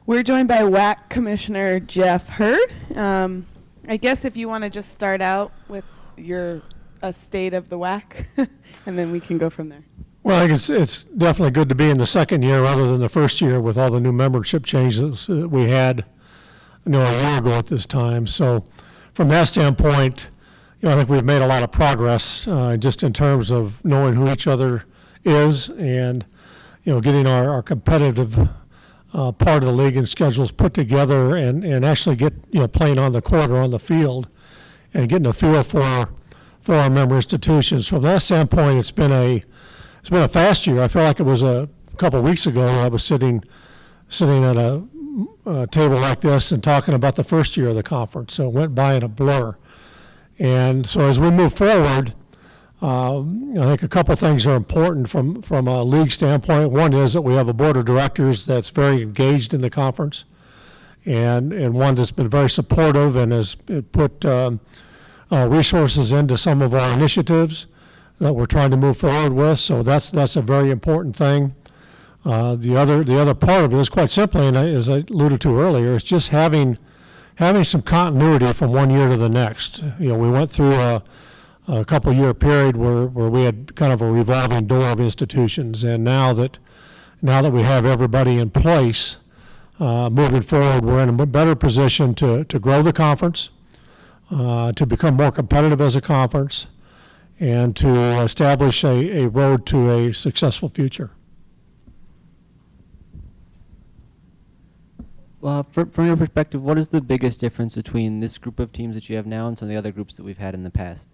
We're joined by WAC Commissioner Jeff Hurd. I guess if you want to just start out with a state of the WAC, and then we can go from there. Well, I think it's definitely good to be in the second year rather than the first year with all the new membership changes that we had a year ago at this time. So from that standpoint, I think we've made a lot of progress just in terms of knowing who each other is and, getting our competitive part of the league and schedules put together and actually get, playing on the court or on the field and getting a feel for our member institutions. From that standpoint, it's been a fast year. I feel like it was a couple of weeks ago I was sitting at a table like this and talking about the first year of the conference. So it went by in a blur. And so as we move forward, I think a couple of things are important from a league standpoint. One is that we have a board of directors that's very engaged in the conference and one that's been very supportive and has put resources into some of our initiatives that we're trying to move forward with. So that's a very important thing. The other part of it is quite simply, and as I alluded to earlier, is just having some continuity from one year to the next. We went through a couple-year period where we had kind of a revolving door of institutions, and now that we have everybody in place, moving forward, we're in a better position to grow the conference, to become more competitive as a conference, and to establish a road to a successful future. From your perspective, what is the biggest difference between this group of teams that you have now and some of the other groups that we've had in the past?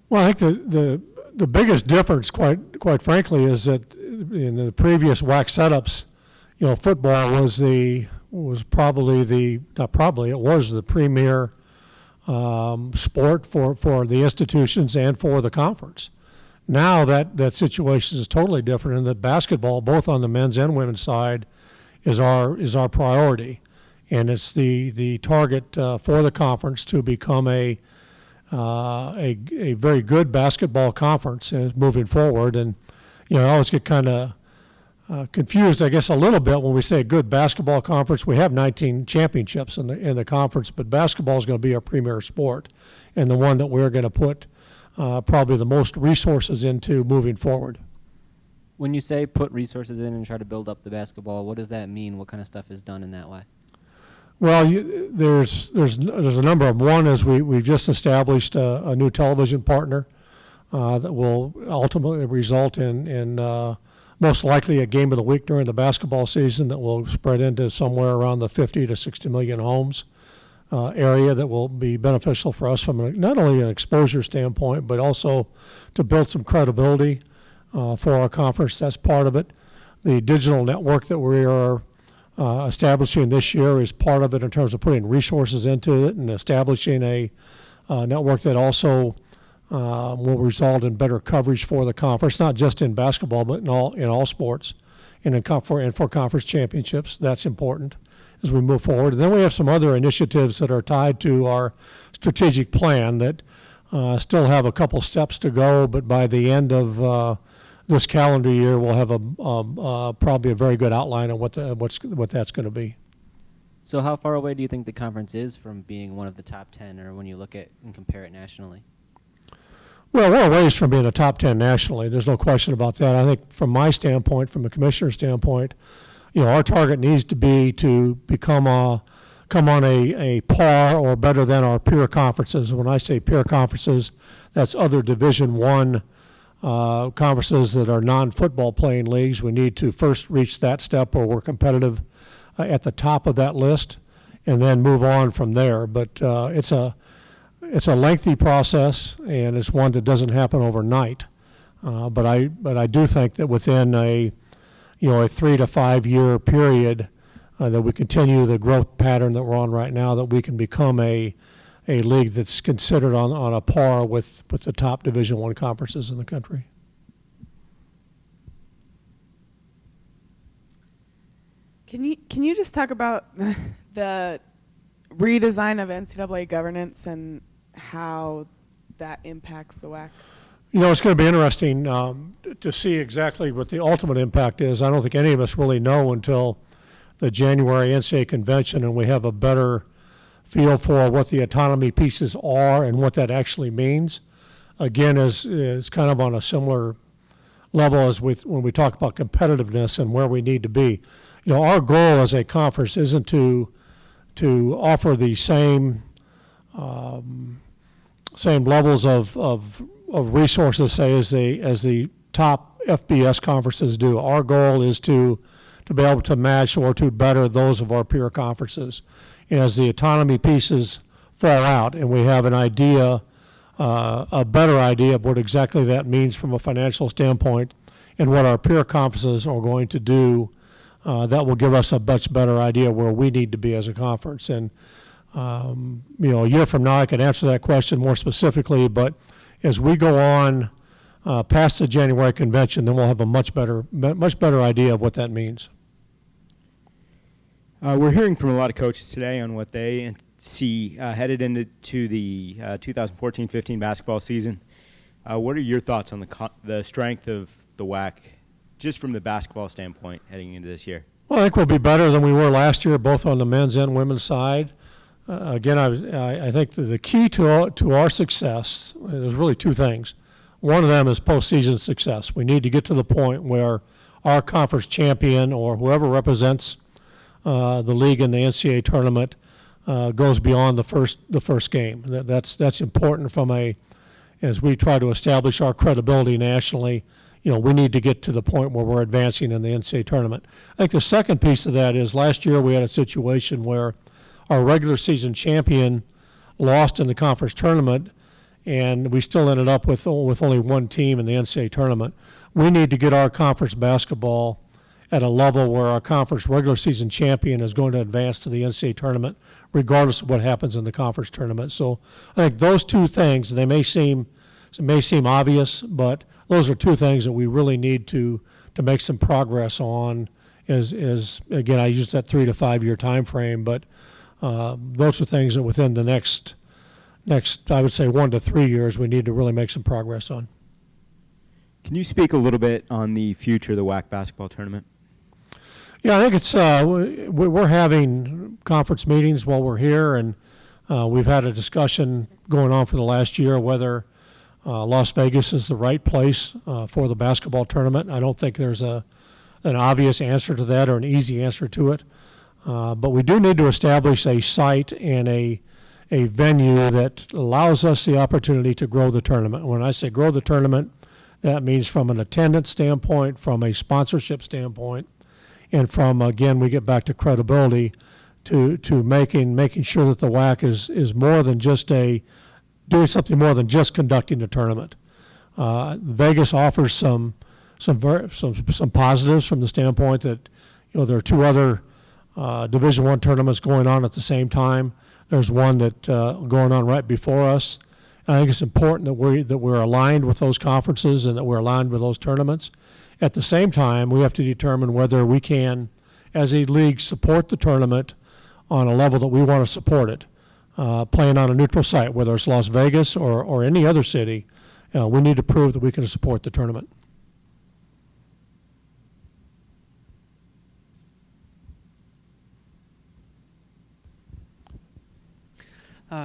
Well, I think the biggest difference, quite frankly, is that in the previous WAC setups, football was the premier sport for the institutions and for the conference. Now that situation is totally different, and that basketball, both on the men's and women's side, is our priority, and it's the target for the conference to become a very good basketball conference moving forward. And I always get kind of confused, I guess, a little bit when we say good basketball conference. We have 19 championships in the conference, but basketball is going to be our premier sport and the one that we're going to put probably the most resources into moving forward. When you say put resources in and try to build up the basketball, what does that mean? What kind of stuff is done in that way? Well, there's a number of them. One is we've just established a new television partner that will ultimately result in most likely a game of the week during the basketball season that will spread into somewhere around the 50 to 60 million homes area that will be beneficial for us from not only an exposure standpoint, but also to build some credibility for our conference. That's part of it. The digital network that we are establishing this year is part of it in terms of putting resources into it and establishing a network that also will result in better coverage for the conference, not just in basketball, but in all sports, and for conference championships. That's important as we move forward. And then we have some other initiatives that are tied to our strategic plan that still have a couple steps to go, but by the end of this calendar year, we'll have probably a very good outline of what that's going to be. So how far away do you think the conference is from being one of the top 10, or when you look at and compare it nationally? Well, we're a ways from being a top 10 nationally. There's no question about that. I think from my standpoint, from the commissioner's standpoint, our target needs to be to come on a par or better than our peer conferences. When I say peer conferences, that's other Division I conferences that are non-football playing leagues. We need to first reach that step where we're competitive at the top of that list, and then move on from there. But it's a lengthy process, and it's one that doesn't happen overnight. But I do think that within a 3 to 5 year period, that we continue the growth pattern that we're on right now, that we can become a league that's considered on a par with the top Division I conferences in the country. Can you just talk about the redesign of NCAA governance and how that impacts the WAC? It's going to be interesting to see exactly what the ultimate impact is. I don't think any of us really know until the January NCAA convention and we have a better feel for what the autonomy pieces are and what that actually means, again, is kind of on a similar level as when we talk about competitiveness and where we need to be. You know, our goal as a conference isn't to offer the same levels of resources, say, as the top FBS conferences do. Our goal is to be able to match or to better those of our peer conferences. And as the autonomy pieces fall out and we have an idea, a better idea of what exactly that means from a financial standpoint and what our peer conferences are going to do, that will give us a much better idea where we need to be as a conference. And, you know, a year from now I can answer that question more specifically, but as we go on past the January convention, then we'll have a much better idea of what that means. We're hearing from a lot of coaches today on what they see headed into the 2014-15 basketball season. What are your thoughts on the strength of the WAC, just from the basketball standpoint, heading into this year? Well, I think we'll be better than we were last year, both on the men's and women's side. Again, I think the key to our success, there's really two things. One of them is postseason success. We need to get to the point where our conference champion or whoever represents the league in the NCAA tournament goes beyond the first game. That's important as we try to establish our credibility nationally. You know, we need to get to the point where we're advancing in the NCAA tournament. I think the second piece of that is last year we had a situation where our regular season champion lost in the conference tournament, and we still ended up with only one team in the NCAA tournament. We need to get our conference basketball at a level where our conference regular season champion is going to advance to the NCAA tournament, regardless of what happens in the conference tournament. So I think those two things, they may seem obvious, but those are two things that we really need to make some progress on. As again, I used that 3 to 5 year time frame, but those are things that within the next I would say 1 to 3 years we need to really make some progress on. Can you speak a little bit on the future of the WAC basketball tournament? Yeah, I think it's we're having conference meetings while we're here, and we've had a discussion going on for the last year whether Las Vegas is the right place for the basketball tournament. I don't think there's an obvious answer to that or an easy answer to it, but we do need to establish a site and a venue that allows us the opportunity to grow the tournament. When I say grow the tournament, that means from an attendance standpoint, from a sponsorship standpoint, and from, again, we get back to credibility, to making sure that the WAC is more than just doing something more than just conducting the tournament. Vegas offers some positives from the standpoint that, you know, there are two other Division I tournaments going on at the same time. There's one that going on right before us. And I think it's important that we're aligned with those conferences and that we're aligned with those tournaments. At the same time, we have to determine whether we can, as a league, support the tournament on a level that we want to support it. Playing on a neutral site, whether it's Las Vegas or any other city, we need to prove that we can support the tournament.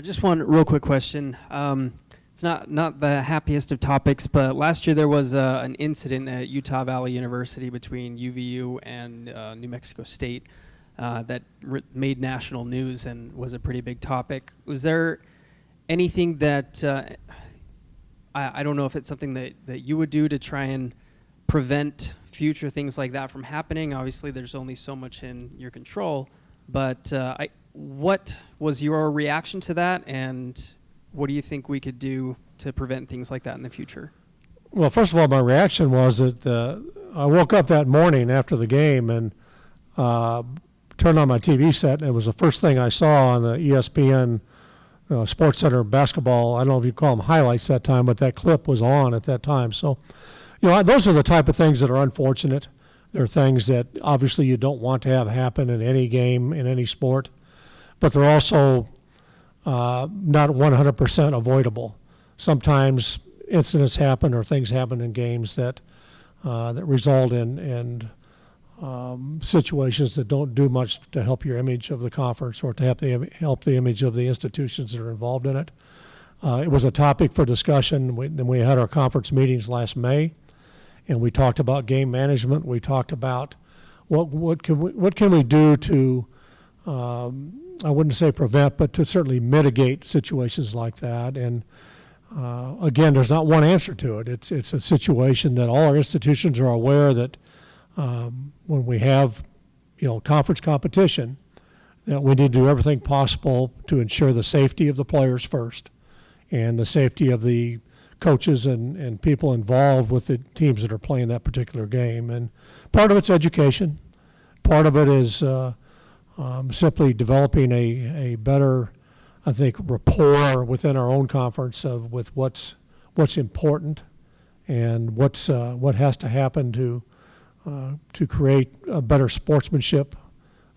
Just one real quick question. It's not the happiest of topics, but last year there was an incident at Utah Valley University between UVU and New Mexico State that made national news and was a pretty big topic. Was there anything that, I don't know if it's something that you would do to try and prevent future things like that from happening? Obviously there's only so much in your control, but what was your reaction to that, and what do you think we could do to prevent things like that in the future? Well, first of all, my reaction was that I woke up that morning after the game and turned on my TV set, and it was the first thing I saw on the ESPN Sports Center basketball. I don't know if you call them highlights that time, but that clip was on at that time. So, you know, those are the type of things that are unfortunate. They're things that obviously you don't want to have happen in any game, in any sport, but they're also not 100% avoidable. Sometimes incidents happen or things happen in games that result in situations that don't do much to help your image of the conference or to help the image of the institutions that are involved in it. It was a topic for discussion when we had our conference meetings last May, and we talked about game management. We talked about what can we do to I wouldn't say prevent, but to certainly mitigate situations like that. And again, there's not one answer to it. It's a situation that all our institutions are aware that when we have, conference competition, that we need to do everything possible to ensure the safety of the players first and the safety of the coaches and people involved with the teams that are playing that particular game. And part of it's education. Part of it is simply developing a better, I think, rapport within our own conference with what's important and what has to happen to create a better sportsmanship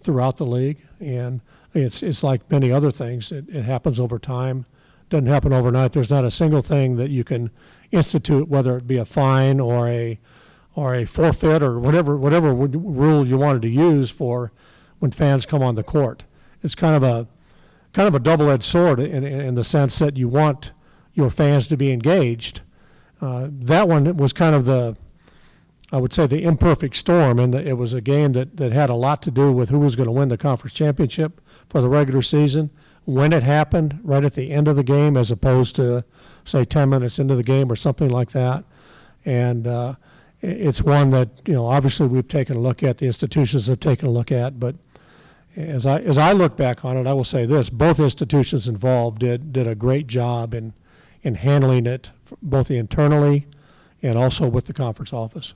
throughout the league. And it's like many other things. It happens over time. Doesn't happen overnight. There's not a single thing that you can institute, whether it be a fine or a forfeit or whatever rule you wanted to use for when fans come on the court. It's kind of a double-edged sword in the sense that you want your fans to be engaged. That one was kind of I would say the imperfect storm, and it was a game that had a lot to do with who was going to win the conference championship for the regular season, when it happened, right at the end of the game, as opposed to, say, 10 minutes into the game or something like that. And it's one that, obviously we've taken a look at, the institutions have taken a look at, but as I look back on it, I will say this: both institutions involved did a great job in handling it, both internally and also with the conference office.